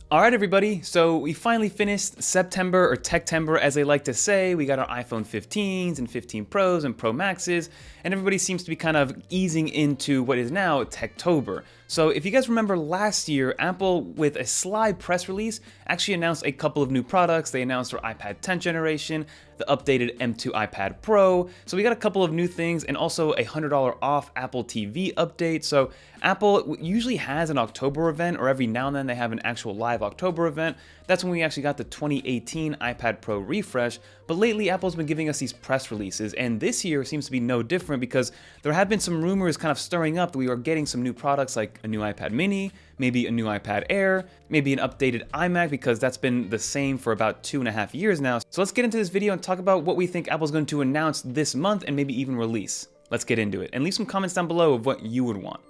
All right, everybody. So we finally finished September, or Techtember as they like to say. We got our iPhone 15s and 15 Pros and Pro Maxes, and everybody seems to be kind of easing into what is now Techtober. So if you guys remember last year, Apple, with a sly press release, actually announced a couple of new products. They announced their iPad 10th generation, the updated M2 iPad Pro. So we got a couple of new things, and also a $100 off Apple TV update. So Apple usually has an October event, or every now and then they have an actual live October event. That's when we actually got the 2018 iPad Pro refresh. But lately, Apple's been giving us these press releases, and this year seems to be no different because there have been some rumors kind of stirring up that we are getting some new products like a new iPad mini, maybe a new iPad Air, maybe an updated iMac, because that's been the same for about 2.5 years now. So let's get into this video and talk about what we think Apple's going to announce this month and maybe even release. Let's get into it, and leave some comments down below of what you would want.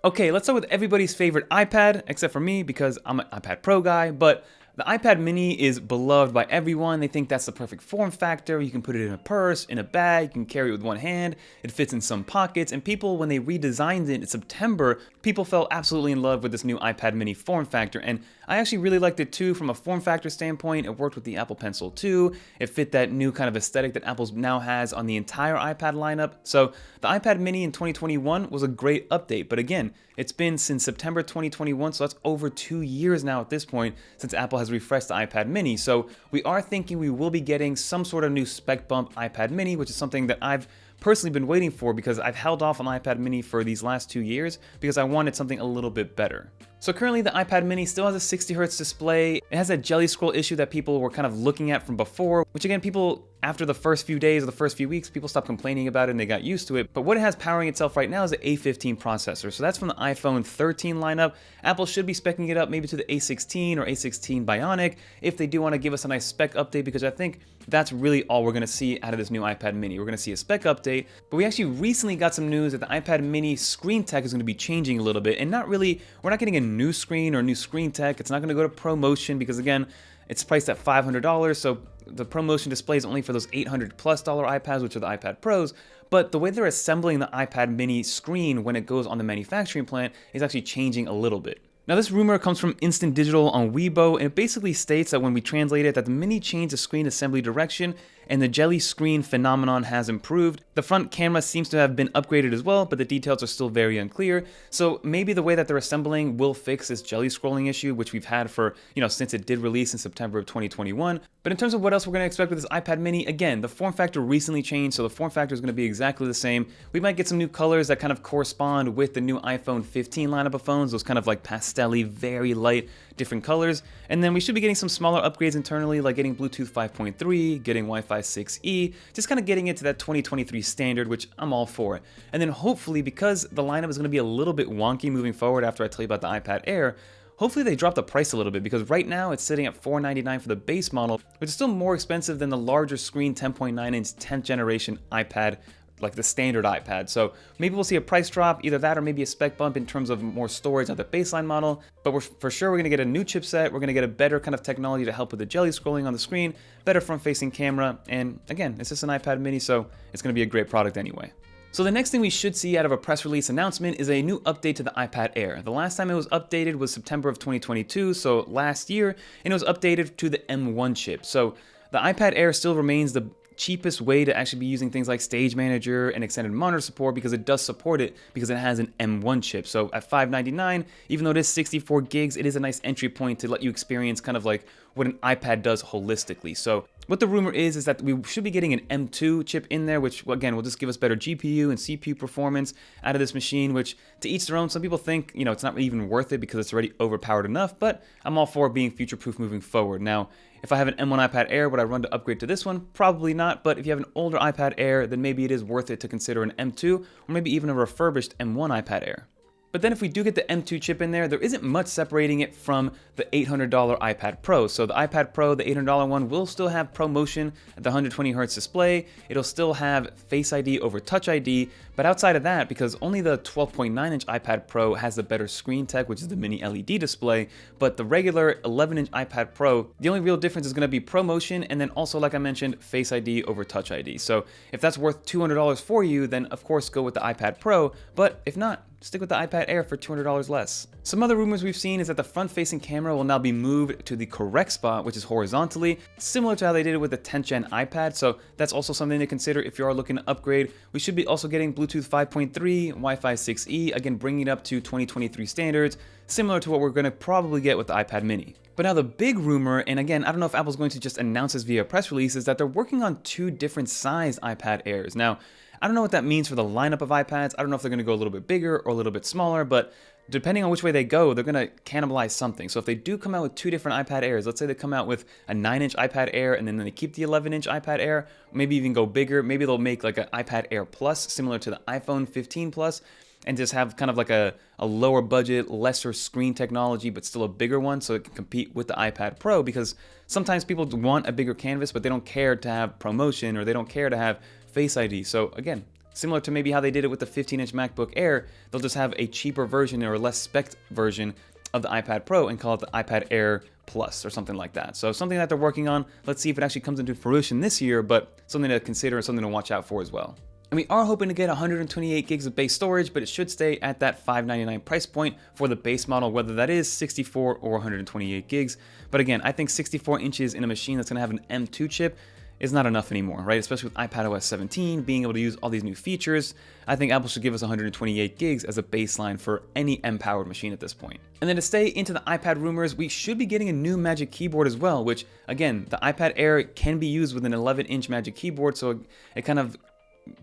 Okay, let's start with everybody's favorite iPad, except for me because I'm an iPad Pro guy, but the iPad mini is beloved by everyone. They think that's the perfect form factor. You can put it in a purse, in a bag, you can carry it with one hand, it fits in some pockets, and people, when they redesigned it in September, people fell absolutely in love with this new iPad mini form factor, and I actually really liked it too from a form factor standpoint. It worked with the Apple Pencil too. It fit that new kind of aesthetic that Apple now has on the entire iPad lineup. So the iPad mini in 2021 was a great update, but again, it's been since September 2021, so that's over 2 years now at this point since Apple has refreshed the iPad mini. So we are thinking we will be getting some sort of new spec bump iPad mini, which is something that I've personally been waiting for because I've held off on iPad mini for these last 2 years because I wanted something a little bit better. So currently the iPad mini still has a 60Hz display. It has that jelly scroll issue that people were kind of looking at from before, which again, people, after the first few days or the first few weeks, people stopped complaining about it and they got used to it. But what it has powering itself right now is the A15 processor. So that's from the iPhone 13 lineup. Apple should be speccing it up maybe to the A16 or A16 Bionic if they do want to give us a nice spec update, because I think that's really all we're going to see out of this new iPad mini. We're going to see a spec update, but we actually recently got some news that the iPad mini screen tech is going to be changing a little bit, and we're not getting a new screen or new screen tech. It's not going to go to ProMotion because again, it's priced at $500, so the ProMotion display is only for those $800+ iPads, which are the iPad Pros. But the way they're assembling the iPad mini screen when it goes on the manufacturing plant is actually changing a little bit. Now this rumor comes from Instant Digital on Weibo, and it basically states that when we translate it, that the mini changed the screen assembly direction and the jelly screen phenomenon has improved. The front camera seems to have been upgraded as well, but the details are still very unclear. So maybe the way that they're assembling will fix this jelly scrolling issue, which we've had for, since it did release in September of 2021. But in terms of what else we're going to expect with this iPad mini, again, the form factor recently changed, so the form factor is going to be exactly the same. We might get some new colors that kind of correspond with the new iPhone 15 lineup of phones, those kind of like pastel-y, very light, different colors. And then we should be getting some smaller upgrades internally, like getting Bluetooth 5.3, getting Wi-Fi 6E, just kind of getting into that 2023 standard, which I'm all for. And then hopefully, because the lineup is going to be a little bit wonky moving forward after I tell you about the iPad Air, hopefully they drop the price a little bit, because right now it's sitting at $499 for the base model, which is still more expensive than the larger screen 10.9-inch 10th generation iPad, like the standard iPad. So maybe we'll see a price drop, either that or maybe a spec bump in terms of more storage at the baseline model. But for sure we're going to get a new chipset, we're going to get a better kind of technology to help with the jelly scrolling on the screen, better front-facing camera, and again, it's just an iPad mini, so it's going to be a great product anyway. So the next thing we should see out of a press release announcement is a new update to the iPad Air. The last time it was updated was September of 2022, so last year, and it was updated to the M1 chip. So the iPad Air still remains the cheapest way to actually be using things like Stage Manager and extended monitor support, because it does support it because it has an M1 chip. So at $599, even though it is 64 gigs, it is a nice entry point to let you experience kind of like what an iPad does holistically. So what the rumor is that we should be getting an M2 chip in there, which again will just give us better GPU and CPU performance out of this machine, which to each their own. Some people think, it's not even worth it because it's already overpowered enough, but I'm all for being future-proof moving forward. Now, if I have an M1 iPad Air, would I run to upgrade to this one? Probably not, but if you have an older iPad Air, then maybe it is worth it to consider an M2, or maybe even a refurbished M1 iPad Air. But then if we do get the M2 chip in there isn't much separating it from the $800 iPad Pro. So the iPad Pro, the $800 one, will still have ProMotion at the 120Hz display. It'll still have Face ID over Touch ID. But outside of that, because only the 12.9-inch iPad Pro has the better screen tech, which is the mini LED display, but the regular 11-inch iPad Pro, the only real difference is going to be ProMotion, and then also, like I mentioned, Face ID over Touch ID. So if that's worth $200 for you, then of course go with the iPad Pro. But if not, stick with the iPad Air for $200 less. Some other rumors we've seen is that the front-facing camera will now be moved to the correct spot, which is horizontally, similar to how they did it with the 10th gen iPad, so that's also something to consider if you are looking to upgrade. We should be also getting Bluetooth 5.3, Wi-Fi 6E, again bringing it up to 2023 standards, similar to what we're going to probably get with the iPad mini. But now the big rumor, and again, I don't know if Apple's going to just announce this via press release, is that they're working on 2 different size iPad Airs. Now, I don't know what that means for the lineup of iPads. I don't know if they're going to go a little bit bigger or a little bit smaller, but depending on which way they go, they're going to cannibalize something. So if they do come out with 2 different iPad Airs, let's say they come out with a 9-inch iPad Air and then they keep the 11-inch iPad Air, maybe even go bigger, maybe they'll make like an iPad Air Plus similar to the iPhone 15 Plus, and just have kind of like a lower budget, lesser screen technology, but still a bigger one so it can compete with the iPad Pro, because sometimes people want a bigger canvas, but they don't care to have promotion or they don't care to have Face ID. So again, similar to maybe how they did it with the 15-inch MacBook Air, they'll just have a cheaper version or a less spec version of the iPad Pro and call it the iPad Air Plus or something like that. So something that they're working on. Let's see if it actually comes into fruition this year, but something to consider and something to watch out for as well. And we are hoping to get 128 gigs of base storage, but it should stay at that $599 price point for the base model, whether that is 64 or 128 gigs. But again, I think 64 inches in a machine that's going to have an M2 chip is not enough anymore, right? Especially with iPadOS 17, being able to use all these new features. I think Apple should give us 128 gigs as a baseline for any M-powered machine at this point. And then to stay into the iPad rumors, we should be getting a new Magic Keyboard as well, which again, the iPad Air can be used with an 11-inch Magic Keyboard, so it kind of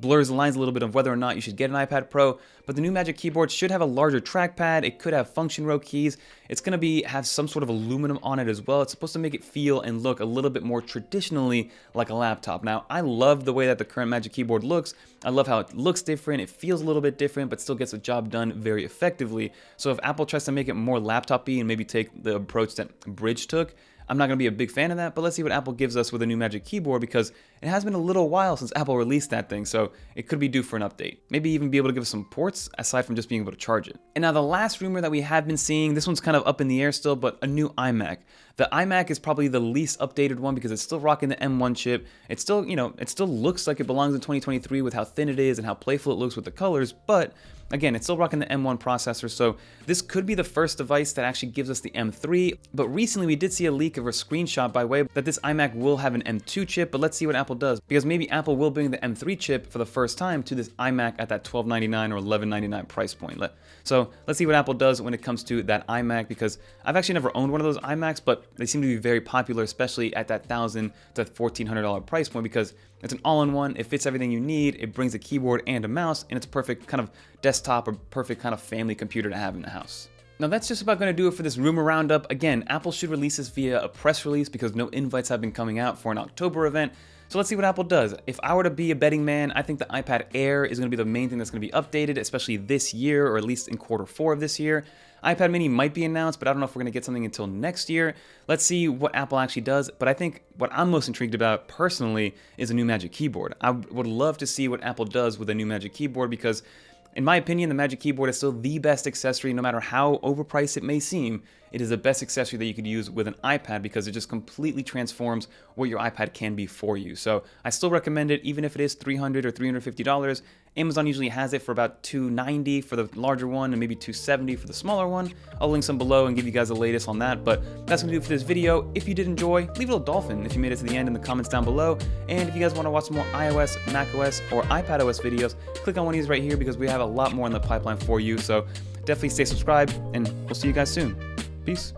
blurs the lines a little bit of whether or not you should get an iPad Pro, but the new Magic Keyboard should have a larger trackpad. It could have function row keys. It's going to have some sort of aluminum on it as well. It's supposed to make it feel and look a little bit more traditionally like a laptop. Now, I love the way that the current Magic Keyboard looks. I love how it looks different. It feels a little bit different, but still gets the job done very effectively. So if Apple tries to make it more laptop-y and maybe take the approach that Bridge took, I'm not going to be a big fan of that, but let's see what Apple gives us with a new Magic Keyboard, because it has been a little while since Apple released that thing, so it could be due for an update. Maybe even be able to give us some ports, aside from just being able to charge it. And now the last rumor that we have been seeing, this one's kind of up in the air still, but a new iMac. The iMac is probably the least updated one because it's still rocking the M1 chip. It still, it still looks like it belongs in 2023 with how thin it is and how playful it looks with the colors, but again, it's still rocking the M1 processor, so this could be the first device that actually gives us the M3, but recently we did see a leak of a screenshot by way that this iMac will have an M2 chip, but let's see what Apple does, because maybe Apple will bring the M3 chip for the first time to this iMac at that $1299 or $1199 price point. So let's see what Apple does when it comes to that iMac, because I've actually never owned one of those iMacs, but they seem to be very popular, especially at that $1,000 to $1,400 price point, because it's an all-in-one, it fits everything you need, it brings a keyboard and a mouse, and it's a perfect kind of desktop or perfect kind of family computer to have in the house. Now that's just about going to do it for this rumor roundup. Again, Apple should release this via a press release because no invites have been coming out for an October event. So let's see what Apple does. If I were to be a betting man, I think the iPad Air is going to be the main thing that's going to be updated, especially this year, or at least in Q4 of this year. iPad mini might be announced, but I don't know if we're going to get something until next year. Let's see what Apple actually does. But I think what I'm most intrigued about personally is a new Magic Keyboard. I would love to see what Apple does with a new Magic Keyboard, because in my opinion, the Magic Keyboard is still the best accessory, no matter how overpriced it may seem. It is the best accessory that you could use with an iPad because it just completely transforms what your iPad can be for you. So I still recommend it, even if it is $300 or $350. Amazon usually has it for about $290 for the larger one and maybe $270 for the smaller one. I'll link some below and give you guys the latest on that, but that's going to do it for this video. If you did enjoy, leave a little dolphin if you made it to the end in the comments down below. And if you guys want to watch some more iOS, macOS, or iPadOS videos, click on one of these right here because we have a lot more in the pipeline for you. So definitely stay subscribed, and we'll see you guys soon. Peace.